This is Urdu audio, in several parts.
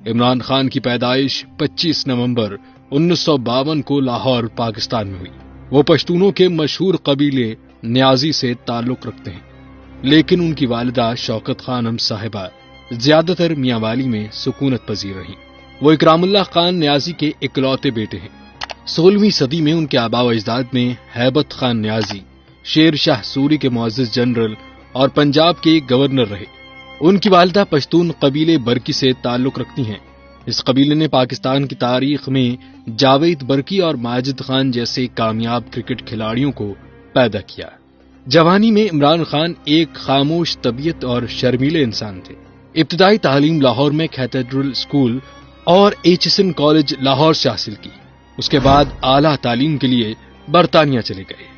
عمران خان کی پیدائش 25 نومبر 1952 کو لاہور پاکستان میں ہوئی۔ وہ پشتونوں کے مشہور قبیلے نیازی سے تعلق رکھتے ہیں، لیکن ان کی والدہ شوکت خانم صاحبہ زیادہ تر میاں والی میں سکونت پذیر رہیں۔ وہ اکرام اللہ خان نیازی کے اکلوتے بیٹے ہیں۔ 16ویں صدی میں ان کے آباء و اجداد میں ہیبت خان نیازی شیر شاہ سوری کے معزز جنرل اور پنجاب کے گورنر رہے۔ ان کی والدہ پشتون قبیلے برکی سے تعلق رکھتی ہیں۔ اس قبیلے نے پاکستان کی تاریخ میں جاوید برکی اور ماجد خان جیسے کامیاب کرکٹ کھلاڑیوں کو پیدا کیا۔ جوانی میں عمران خان ایک خاموش طبیعت اور شرمیلے انسان تھے۔ ابتدائی تعلیم لاہور میں کیتھیڈرل اسکول اور ایچسن کالج لاہور سے حاصل کی۔ اس کے بعد اعلیٰ تعلیم کے لیے برطانیہ چلے گئے۔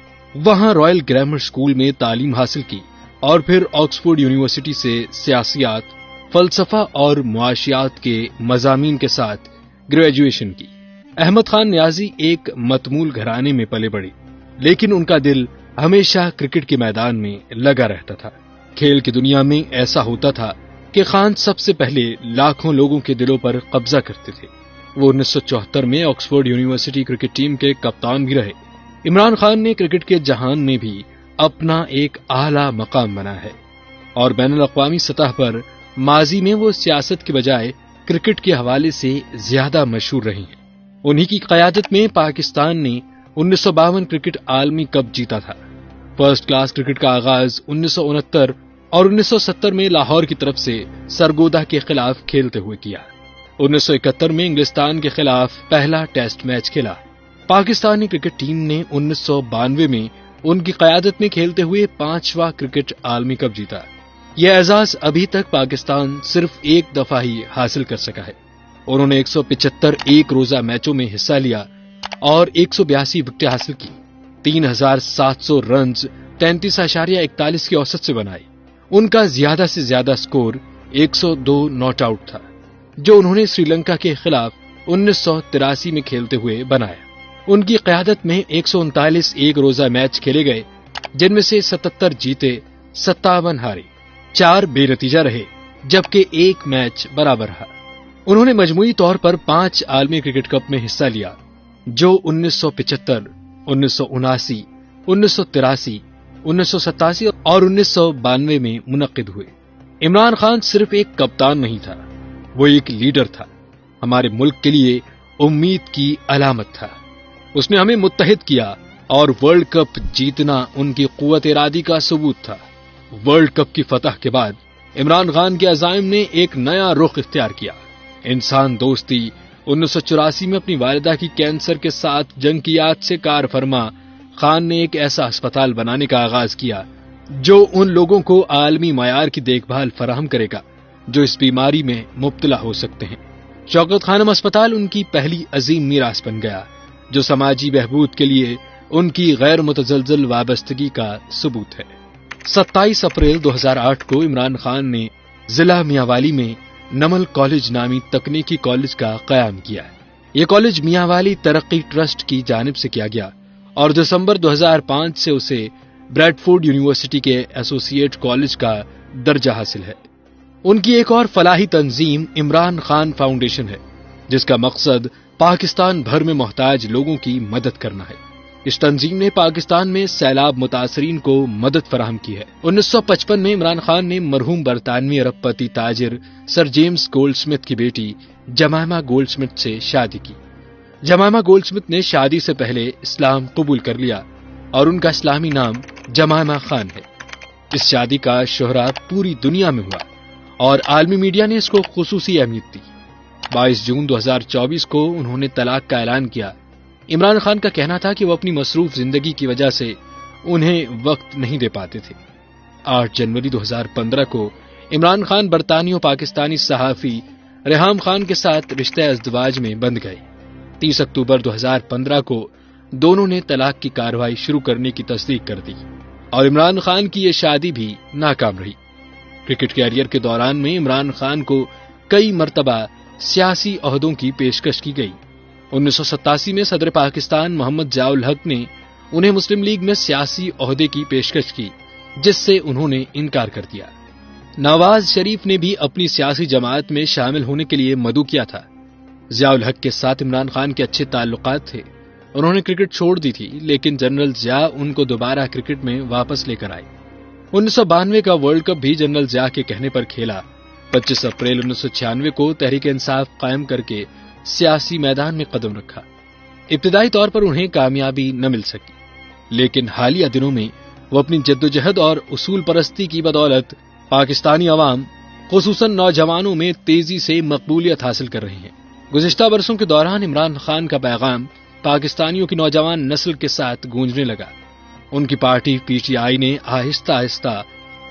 وہاں رائل گرامر اسکول میں تعلیم حاصل کی اور پھر آکسفورڈ یونیورسٹی سے سیاسیات، فلسفہ اور معاشیات کے مضامین کے ساتھ گریجویشن کی۔ احمد خان نیازی ایک متمول گھرانے میں پلے بڑے، لیکن ان کا دل ہمیشہ کرکٹ کے میدان میں لگا رہتا تھا۔ کھیل کی دنیا میں ایسا ہوتا تھا کہ خان سب سے پہلے لاکھوں لوگوں کے دلوں پر قبضہ کرتے تھے۔ وہ 1974 میں آکسفورڈ یونیورسٹی کرکٹ ٹیم کے کپتان بھی رہے۔ عمران خان نے کرکٹ کے جہان میں بھی اپنا ایک اعلیٰ مقام بنا ہے اور بین الاقوامی سطح پر ماضی میں وہ سیاست کے بجائے کرکٹ کے حوالے سے زیادہ مشہور رہی ہیں۔ انہی کی قیادت میں پاکستان نے 1952 کرکٹ عالمی کپ جیتا تھا۔ فرسٹ کلاس کرکٹ کا آغاز 1969 اور 1970 میں لاہور کی طرف سے سرگودا کے خلاف کھیلتے ہوئے کیا۔ 1971 میں انگلستان کے خلاف پہلا ٹیسٹ میچ کھیلا۔ پاکستانی کرکٹ ٹیم نے 1992 میں ان کی قیادت میں کھیلتے ہوئے 5واں کرکٹ عالمی کپ جیتا۔ یہ اعزاز ابھی تک پاکستان صرف ایک دفعہ ہی حاصل کر سکا ہے۔ انہوں نے 175 ایک روزہ میچوں میں حصہ لیا اور 182 وکٹیں حاصل کی۔ 3700 رنز 33.41 کی اوسط سے بنائے۔ ان کا زیادہ سے زیادہ سکور 102 ناٹ آؤٹ تھا، جو انہوں نے سری لنکا کے خلاف 1983 میں کھیلتے ہوئے بنایا۔ ان کی قیادت میں 139 ایک روزہ میچ کھیلے گئے، جن میں سے 77 جیتے، 57 ہارے، 4 بے نتیجہ رہے، جبکہ ایک میچ برابر رہا۔ انہوں نے مجموعی طور پر 5 عالمی کرکٹ کپ میں حصہ لیا، جو 1975، 1979، 1983، 1987 اور 1992 میں منعقد ہوئے۔ عمران خان صرف ایک کپتان نہیں تھا، وہ ایک لیڈر تھا، ہمارے ملک کے لیے امید کی علامت تھا۔ اس نے ہمیں متحد کیا اور ورلڈ کپ جیتنا ان کی قوت ارادی کا ثبوت تھا۔ ورلڈ کپ کی فتح کے بعد عمران خان کے عزائم نے ایک نیا رخ اختیار کیا۔ انسان دوستی 1984 میں اپنی والدہ کی کینسر کے ساتھ جنگ کی یاد سے کار فرما خان نے ایک ایسا اسپتال بنانے کا آغاز کیا جو ان لوگوں کو عالمی معیار کی دیکھ بھال فراہم کرے گا جو اس بیماری میں مبتلا ہو سکتے ہیں۔ شوکت خانم اسپتال ان کی پہلی عظیم میراث بن گیا، جو سماجی بہبود کے لیے ان کی غیر متزلزل وابستگی کا ثبوت ہے۔ 27 اپریل 2008 کو عمران خان نے ضلع میاں والی میں نمل کالج نامی تکنیکی کالج کا قیام کیا۔ یہ کالج میاں والی ترقی ٹرسٹ کی جانب سے کیا گیا اور دسمبر 2005 سے اسے بریڈفورڈ یونیورسٹی کے ایسوسیٹ کالج کا درجہ حاصل ہے۔ ان کی ایک اور فلاحی تنظیم عمران خان فاؤنڈیشن ہے، جس کا مقصد پاکستان بھر میں محتاج لوگوں کی مدد کرنا ہے۔ اس تنظیم نے پاکستان میں سیلاب متاثرین کو مدد فراہم کی ہے۔ 1955 میں عمران خان نے مرحوم برطانوی ارب پتی تاجر سر جیمز گولڈ سمتھ کی بیٹی جمائمہ گولڈ سمتھ سے شادی کی۔ جمائمہ گولڈ سمتھ نے شادی سے پہلے اسلام قبول کر لیا اور ان کا اسلامی نام جمائمہ خان ہے۔ اس شادی کا شہرہ پوری دنیا میں ہوا اور عالمی میڈیا نے اس کو خصوصی اہمیت دی۔ 22 جون 2024 کو انہوں نے طلاق کا اعلان کیا۔ عمران خان کا کہنا تھا کہ وہ اپنی مصروف زندگی کی وجہ سے انہیں وقت نہیں دے پاتے تھے۔ 8 جنوری 2015 کو عمران خان برطانوی پاکستانی صحافی ریحام خان کے ساتھ رشتہ ازدواج میں بندھ گئے۔ 30 اکتوبر 2015 کو دونوں نے طلاق کی کارروائی شروع کرنے کی تصدیق کر دی اور عمران خان کی یہ شادی بھی ناکام رہی۔ کرکٹ کیریئر کے دوران میں عمران خان کو کئی مرتبہ سیاسی عہدوں کی پیشکش کی گئی۔ 1987 میں صدر پاکستان محمد ضیاء الحق نے انہیں مسلم لیگ میں سیاسی عہدے کی پیشکش کی، جس سے انہوں نے انکار کر دیا۔ نواز شریف نے بھی اپنی سیاسی جماعت میں شامل ہونے کے لیے مدعو کیا تھا۔ ضیاء الحق کے ساتھ عمران خان کے اچھے تعلقات تھے، انہوں نے کرکٹ چھوڑ دی تھی، لیکن جنرل ضیاء ان کو دوبارہ کرکٹ میں واپس لے کر آئے۔ 1992 کا ورلڈ کپ بھی جنرل ضیاء کے کہنے پر کھیلا۔ 25 اپریل 1996 کو تحریک انصاف قائم کر کے سیاسی میدان میں قدم رکھا۔ ابتدائی طور پر انہیں کامیابی نہ مل سکی، لیکن حالیہ دنوں میں وہ اپنی جدوجہد اور اصول پرستی کی بدولت پاکستانی عوام خصوصاً نوجوانوں میں تیزی سے مقبولیت حاصل کر رہے ہیں۔ گزشتہ برسوں کے دوران عمران خان کا پیغام پاکستانیوں کی نوجوان نسل کے ساتھ گونجنے لگا۔ ان کی پارٹی پی ٹی آئی نے آہستہ آہستہ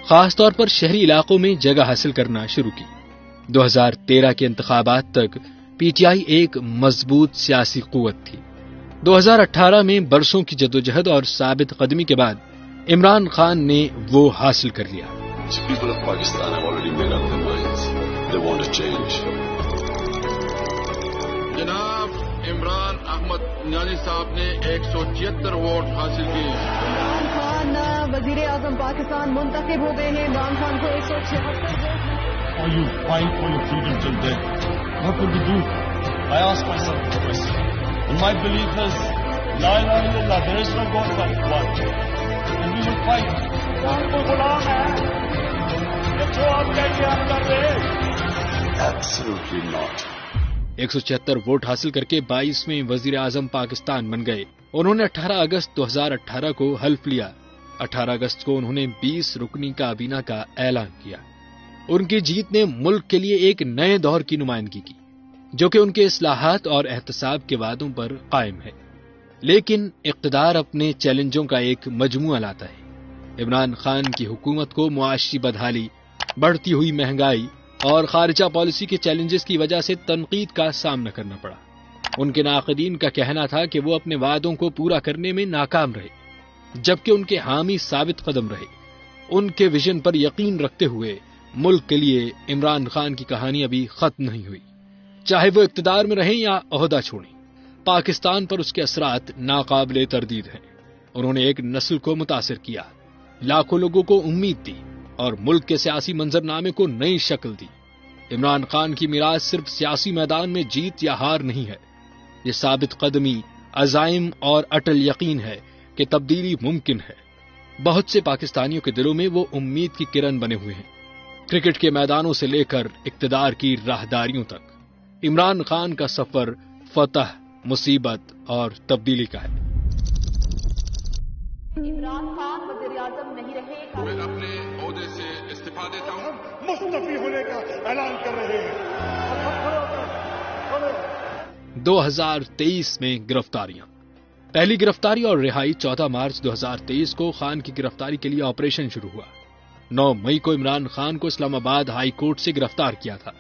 خاص طور پر شہری علاقوں میں جگہ حاصل کرنا شروع کی۔ 2013 کے انتخابات تک پی ٹی آئی ایک مضبوط سیاسی قوت تھی۔ 2018 میں برسوں کی جدوجہد اور ثابت قدمی کے بعد عمران خان نے وہ حاصل کر لیا۔ جناب عمران احمد نیازی صاحب نے 176 ووٹ حاصل کیے۔ عمران خان وزیر اعظم پاکستان منتخب ہو گئے ہیں۔ عمران خان کو 176 vote. You fight for your freedom till death. What will you do? I ask myself the question. And my belief is, La ilaha illallah, there is no God but one. And we will fight. کون کو غلام ہے جو آپ کیسے ہم کر رہے ہیں؟ Absolutely not. 176 ووٹ حاصل کر کے 22ویں وزیر اعظم پاکستان بن گئے۔ انہوں نے 18 اگست 2018 کو حلف لیا۔ 18 اگست کو انہوں نے 20 رکنی کابینہ کا اعلان کیا۔ ان کی جیت نے ملک کے لیے ایک نئے دور کی نمائندگی کی، جو کہ ان کے اصلاحات اور احتساب کے وعدوں پر قائم ہے۔ لیکن اقتدار اپنے چیلنجوں کا ایک مجموعہ لاتا ہے۔ عمران خان کی حکومت کو معاشی بدحالی، بڑھتی ہوئی مہنگائی اور خارجہ پالیسی کے چیلنجز کی وجہ سے تنقید کا سامنا کرنا پڑا۔ ان کے ناقدین کا کہنا تھا کہ وہ اپنے وعدوں کو پورا کرنے میں ناکام رہے، جبکہ ان کے حامی ثابت قدم رہے۔ ان کے ویژن پر یقین رکھتے ہوئے ملک کے لیے عمران خان کی کہانی ابھی ختم نہیں ہوئی۔ چاہے وہ اقتدار میں رہیں یا عہدہ چھوڑیں، پاکستان پر اس کے اثرات ناقابل تردید ہیں۔ انہوں نے ایک نسل کو متاثر کیا، لاکھوں لوگوں کو امید دی اور ملک کے سیاسی منظرنامے کو نئی شکل دی۔ عمران خان کی میراث صرف سیاسی میدان میں جیت یا ہار نہیں ہے، یہ ثابت قدمی، عزائم اور اٹل یقین ہے کہ تبدیلی ممکن ہے۔ بہت سے پاکستانیوں کے دلوں میں وہ امید کی کرن بنے ہوئے ہیں۔ کرکٹ کے میدانوں سے لے کر اقتدار کی راہداریوں تک، عمران خان کا سفر فتح، مصیبت اور تبدیلی کا ہے۔ عمران خان وزیر اعظم نہیں رہے۔ میں اپنے عہدے سے استعفا دیتا ہوں۔ مستعفی ہونے کا اعلان کر رہے ہیں۔ 2023 میں گرفتاریاں۔ پہلی گرفتاری اور رہائی 14 مارچ 2023 کو خان کی گرفتاری کے لیے آپریشن شروع ہوا۔ 9 مئی کو عمران خان کو اسلام آباد ہائی کورٹ سے گرفتار کیا تھا۔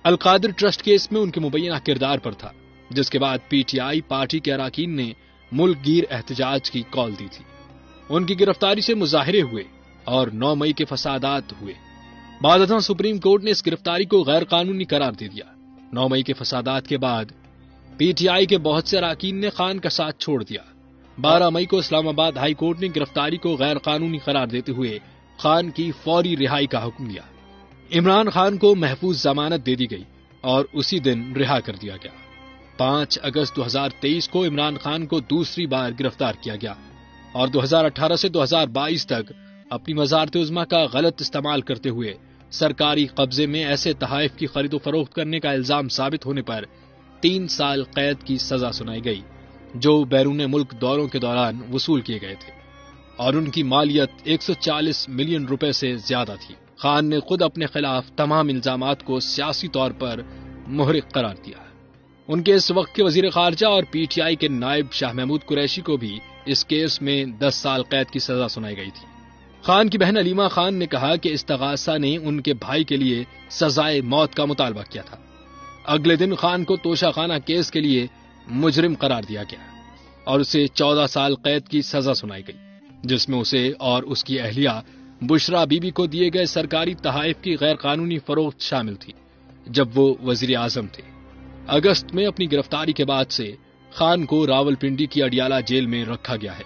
القادر ٹرسٹ کیس میں ان کے مبینہ کردار پر تھا، جس کے بعد پی ٹی آئی پارٹی کے اراکین نے ملک گیر احتجاج کی کال دی تھی۔ ان کی گرفتاری سے مظاہرے ہوئے اور 9 مئی کے فسادات ہوئے۔ بعد ازاں سپریم کورٹ نے اس گرفتاری کو غیر قانونی قرار دے دیا۔ 9 مئی کے فسادات کے بعد پی ٹی آئی کے بہت سے اراکین نے خان کا ساتھ چھوڑ دیا۔ 12 مئی کو اسلام آباد ہائی کورٹ نے گرفتاری کو غیر قانونی قرار دیتے ہوئے خان کی فوری رہائی کا حکم دیا۔ عمران خان کو محفوظ ضمانت دے دی گئی اور اسی دن رہا کر دیا گیا۔ 5 اگست 2023 کو عمران خان کو دوسری بار گرفتار کیا گیا اور 2018 سے 2022 تک اپنی وزارت عظمیٰ کا غلط استعمال کرتے ہوئے سرکاری قبضے میں ایسے تحائف کی خرید و فروخت کرنے کا الزام ثابت ہونے پر 3 سال قید کی سزا سنائی گئی، جو بیرون ملک دوروں کے دوران وصول کیے گئے تھے، اور ان کی مالیت 140 ملین روپے سے زیادہ تھی۔ خان نے خود اپنے خلاف تمام الزامات کو سیاسی طور پر محرق قرار دیا۔ ان کے اس وقت کے وزیر خارجہ اور پی ٹی آئی کے نائب شاہ محمود قریشی کو بھی اس کیس میں 10 سال قید کی سزا سنائی گئی تھی۔ خان کی بہن علیمہ خان نے کہا کہ استغاثہ نے ان کے بھائی کے لیے سزائے موت کا مطالبہ کیا تھا۔ اگلے دن خان کو توشہ خانہ کیس کے لیے مجرم قرار دیا گیا اور اسے 14 سال قید کی سزا سنائی گئی، جس میں اسے اور اس کی اہلیہ بشرا بی بی کو دیے گئے سرکاری تحائف کی غیر قانونی فروخت شامل تھی جب وہ وزیر اعظم تھے۔ اگست میں اپنی گرفتاری کے بعد سے خان کو راولپنڈی کی اڈیالہ جیل میں رکھا گیا ہے۔